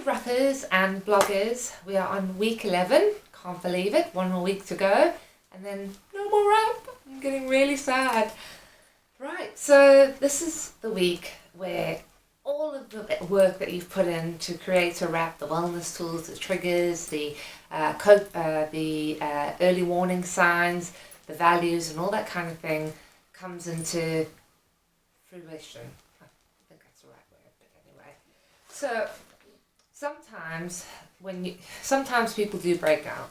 rappers and bloggers. We are on week 11. Can't believe it. One more week to go. And then no more rap. I'm getting really sad. Right, so this is the week where all of the work that you've put in to create a rap, the wellness tools, the triggers, the early warning signs, the values and all that kind of thing comes into fruition. I think that's the right word, but anyway. So sometimes people do break down.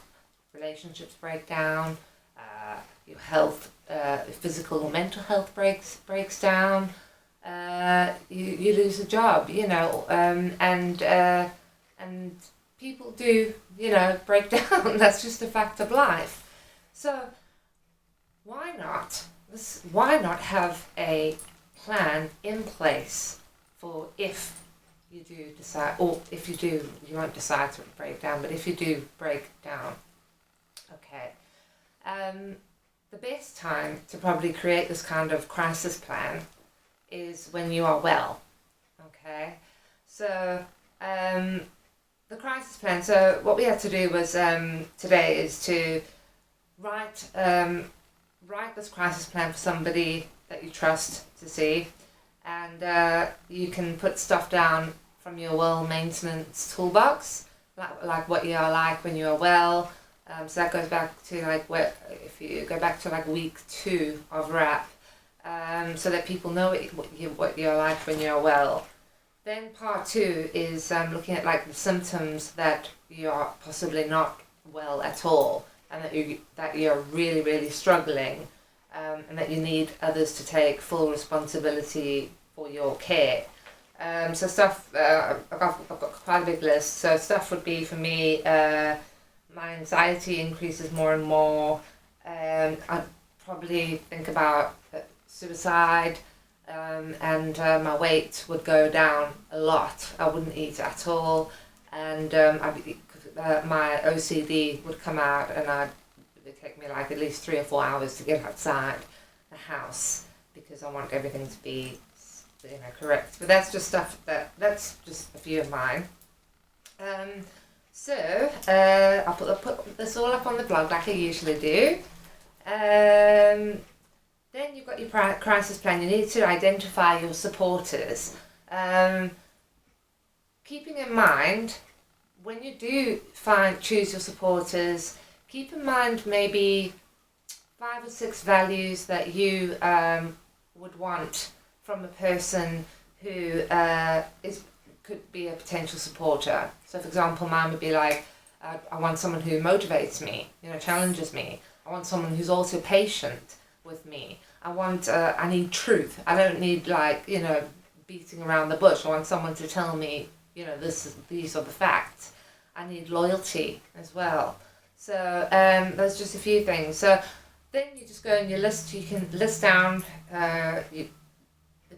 Relationships break down, your health, physical or mental health breaks down, you lose a job, and people do, break down. That's just a fact of life. So why not have a plan in place for if you do decide, or if you do, you won't decide to break down, but if you do break down. Okay. The best time to probably create this kind of crisis plan is when you are well. Okay. So the crisis plan. So what we had to do was today is to write this crisis plan for somebody that you trust to see, and you can put stuff down from your well maintenance toolbox, like what you are like when you are well. So that goes back to if you go back to week 2 of rap, so that people know what you're like when you're well. Then part 2 is looking at the symptoms that you are possibly not well at all, and that you're really, really struggling, and that you need others to take full responsibility for your care. So stuff, I've got quite a big list. So stuff would be for me, my anxiety increases more and more. I'd probably think about suicide, and my weight would go down a lot. I wouldn't eat at all, and my OCD would come out, and it would take me at least 3 or 4 hours to get outside the house because I want everything to be correct. But that's just stuff that's just a few of mine. So I'll put this all up on the blog like I usually do. Then you've got your crisis plan. You need to identify your supporters. Keeping in mind, when you do choose your supporters, keep in mind maybe 5 or 6 values that you would want from a person who could be a potential supporter. So for example, mine would be I want someone who motivates me, challenges me. I want someone who's also patient with me. I need truth. I don't need beating around the bush. I want someone to tell me, these are the facts. I need loyalty as well. So there's just a few things. So then you just go and you can list down the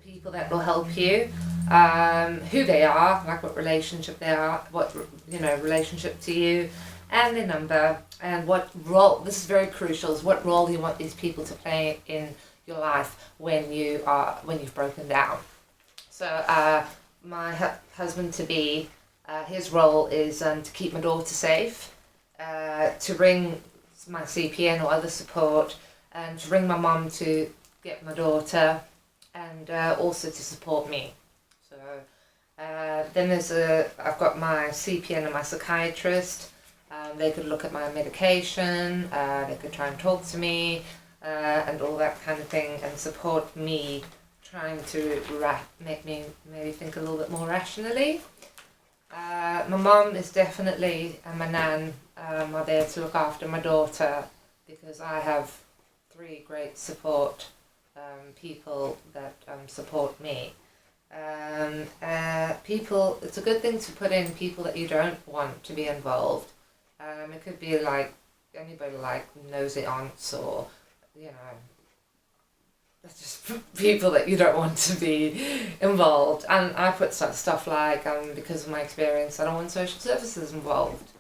people that will help you, who they are, what relationship they are, what relationship to you, and their number, and what role. This is very crucial. Is what role you want these people to play in your life when you've broken down. So my husband to be, his role is to keep my daughter safe, to ring my CPN or other support, and to ring my mum to get my daughter, and also to support me. So then I've got my CPN and my psychiatrist. They could look at my medication, they could try and talk to me, and all that kind of thing, and support me, trying to make me maybe think a little bit more rationally. My mum is definitely, and my nan are there to look after my daughter, because I have 3 great support people that support me. People, it's a good thing to put in people that you don't want to be involved. It could be anybody nosy aunts, or that's just people that you don't want to be involved. And I put stuff because of my experience, I don't want social services involved.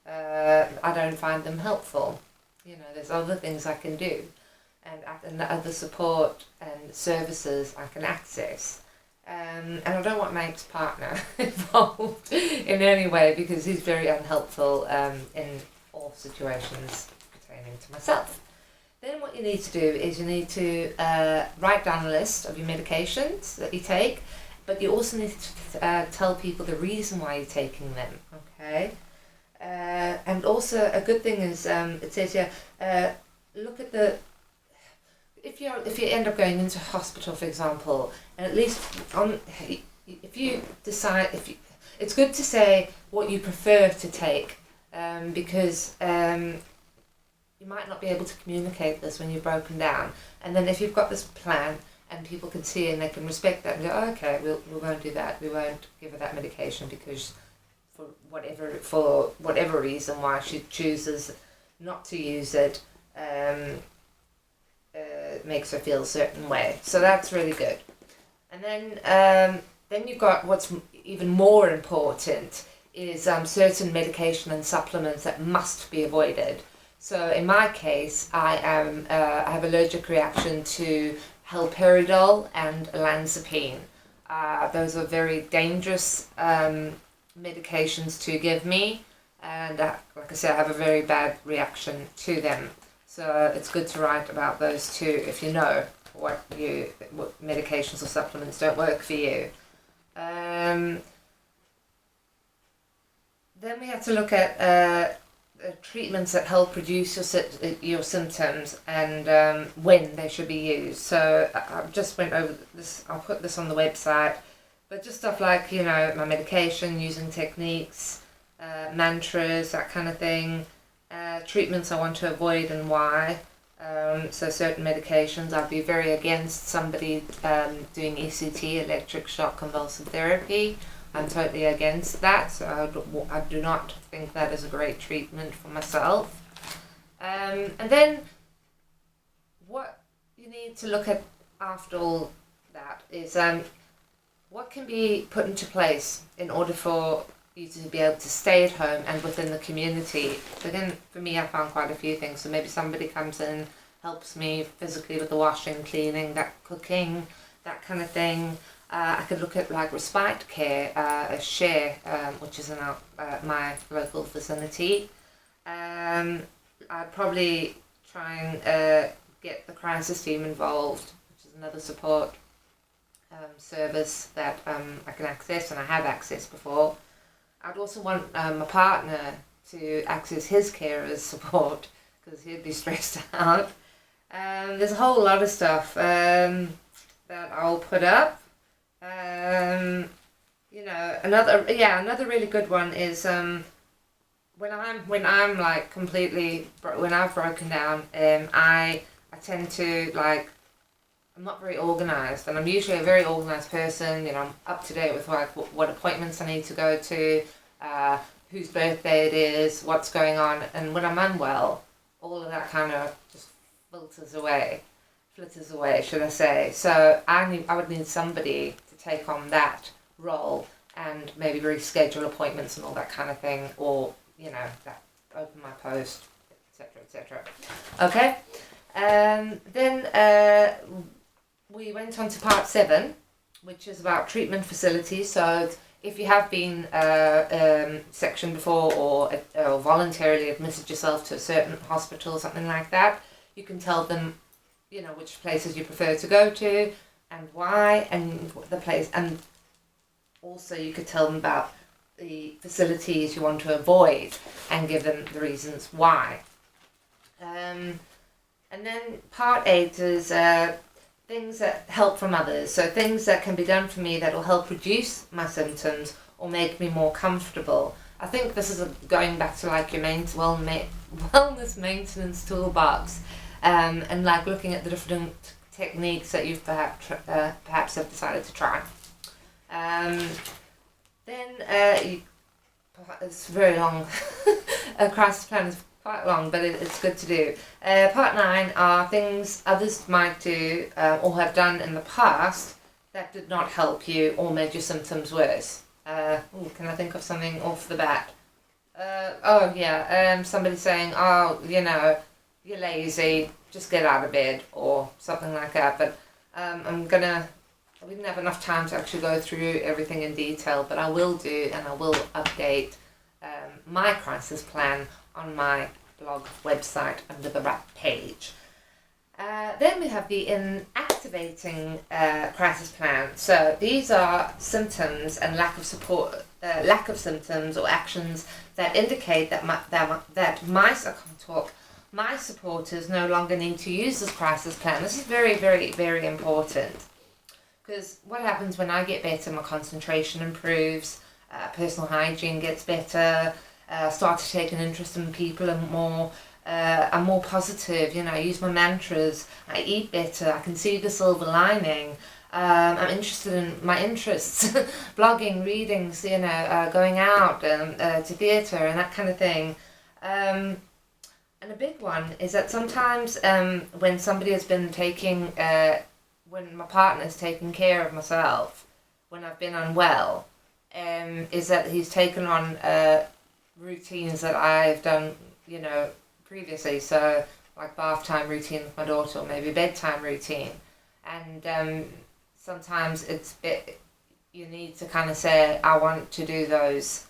I don't find them helpful. There's other things I can do, and other support and services I can access. And I don't want my ex-partner involved in any way because he's very unhelpful in all situations pertaining to myself. Then what you need to do is you need to write down a list of your medications that you take, but you also need to tell people the reason why you're taking them, okay? And also a good thing is it says here, look at the if you end up going into hospital, for example, and at least if you decide it's good to say what you prefer to take, because you might not be able to communicate this when you're broken down, and then if you've got this plan and people can see and they can respect that and go, oh, okay, we won't do that, we won't give her that medication because for whatever reason why she chooses not to use it. Makes her feel a certain way, so that's really good. And then you've got what's even more important is certain medication and supplements that must be avoided. So in my case, I have allergic reaction to haloperidol and olanzapine. Those are very dangerous medications to give me, and like I said, I have a very bad reaction to them. So it's good to write about those too if you know what medications or supplements don't work for you. Then we have to look at treatments that help reduce your symptoms and when they should be used. So I just went over this, I'll put this on the website, but just stuff like, my medication, using techniques, mantras, that kind of thing. Treatments I want to avoid and why. So certain medications, I'd be very against somebody doing ECT, electric shock convulsive therapy. I'm totally against that, so I do not think that is a great treatment for myself. And then what you need to look at after all that is what can be put into place in order for you to be able to stay at home and within the community. So then for me, I found quite a few things. So maybe somebody comes in, helps me physically with the washing, cleaning, that cooking, that kind of thing. I could look at like respite care, a share, which is in my local vicinity. I'd probably try and get the crisis team involved, which is another support service that I can access, and I have accessed before. I'd also want my partner to access his carers support because he'd be stressed out. There's a whole lot of stuff that I'll put up. Another really good one is when I'm like when I've broken down, I tend to I'm not very organised, and I'm usually a very organised person. I'm up to date with what appointments I need to go to, whose birthday it is, what's going on, and when I'm unwell, all of that kind of just flitters away, should I say. So I would need somebody to take on that role and maybe reschedule appointments and all that kind of thing, or that open my post, etc. Okay, then we went on to part 7, which is about treatment facilities. So if you have been sectioned before or voluntarily admitted yourself to a certain hospital or something like that, you can tell them, which places you prefer to go to and why, and the place, and also you could tell them about the facilities you want to avoid and give them the reasons why. And then part 8 is things that help from others. So things that can be done for me that will help reduce my symptoms or make me more comfortable. I think this is going back to your wellness maintenance toolbox, and looking at the different techniques that you've perhaps have decided to try. Then it's very long. A crisis plan is quite long, but it's good to do. Part 9 are things others might do or have done in the past that did not help you or made your symptoms worse. Can I think of something off the bat? Somebody saying, you're lazy, just get out of bed, or something like that. But I'm gonna we didn't have enough time to actually go through everything in detail, but I will do, and I will update my crisis plan on my blog website under the WRAP page. Then we have the inactivating crisis plan. So these are symptoms and lack of support, lack of symptoms or actions that indicate that my supporters no longer need to use this crisis plan. This is very, very, very important, because what happens when I get better, my concentration improves, personal hygiene gets better, start to take an interest in people and more. I'm more positive, I use my mantras, I eat better, I can see the silver lining. I'm interested in my interests, blogging, reading, going out to theatre and that kind of thing. And a big one is that sometimes when somebody has been when my partner's taking care of myself, when I've been unwell, is that he's taken on routines that I've done, previously, so like bath time routine with my daughter, or maybe bedtime routine, and sometimes you need to kind of say, I want to do those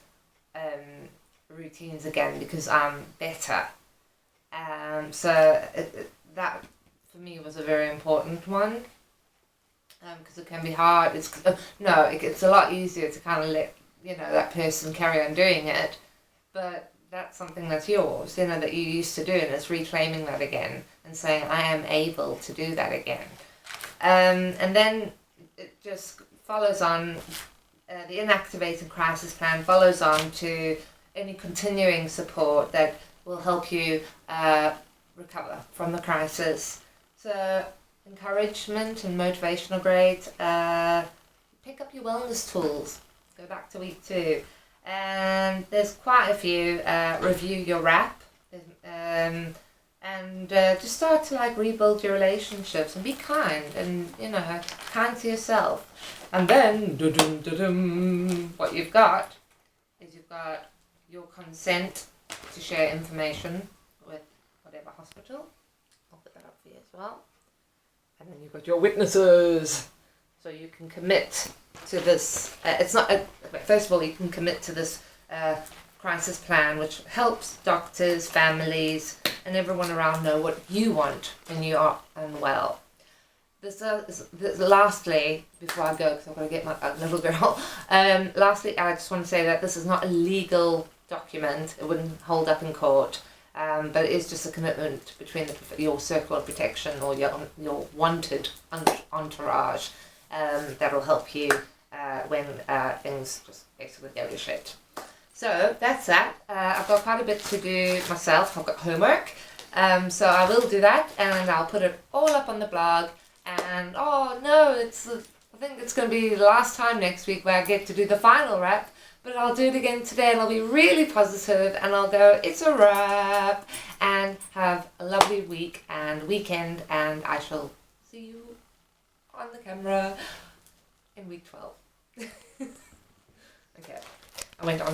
routines again because I'm better. So that for me was a very important one, because it can be hard. It's a lot easier to kind of let that person carry on doing it, but that's something that's yours, that you used to do, and it's reclaiming that again and saying, I am able to do that again. And then it just follows on, the inactivated crisis plan follows on to any continuing support that will help you recover from the crisis. So encouragement and motivation are great. Pick up your wellness tools. Go back to week 2. And there's quite a few. Review your WRAP, and just start to rebuild your relationships and be kind, and kind to yourself. And then what you've got is your consent to share information with whatever hospital. I'll put that up for you as well. And then you've got your witnesses, so you can commit to this. First of all, you can commit to this crisis plan, which helps doctors, families, and everyone around know what you want when you are unwell. Lastly, before I go, because I've got to get my little girl, lastly, I just want to say that this is not a legal document. It wouldn't hold up in court, but it is just a commitment between your circle of protection, or your wanted entourage, that will help you when things just basically go to shit. So that's that. I've got quite a bit to do myself. I've got homework, so I will do that, and I'll put it all up on the blog. And I think it's going to be the last time next week where I get to do the final wrap, but I'll do it again today, and I'll be really positive, and I'll go, it's a wrap, and have a lovely week and weekend, and I shall see you on the camera in week 12. Okay, I went on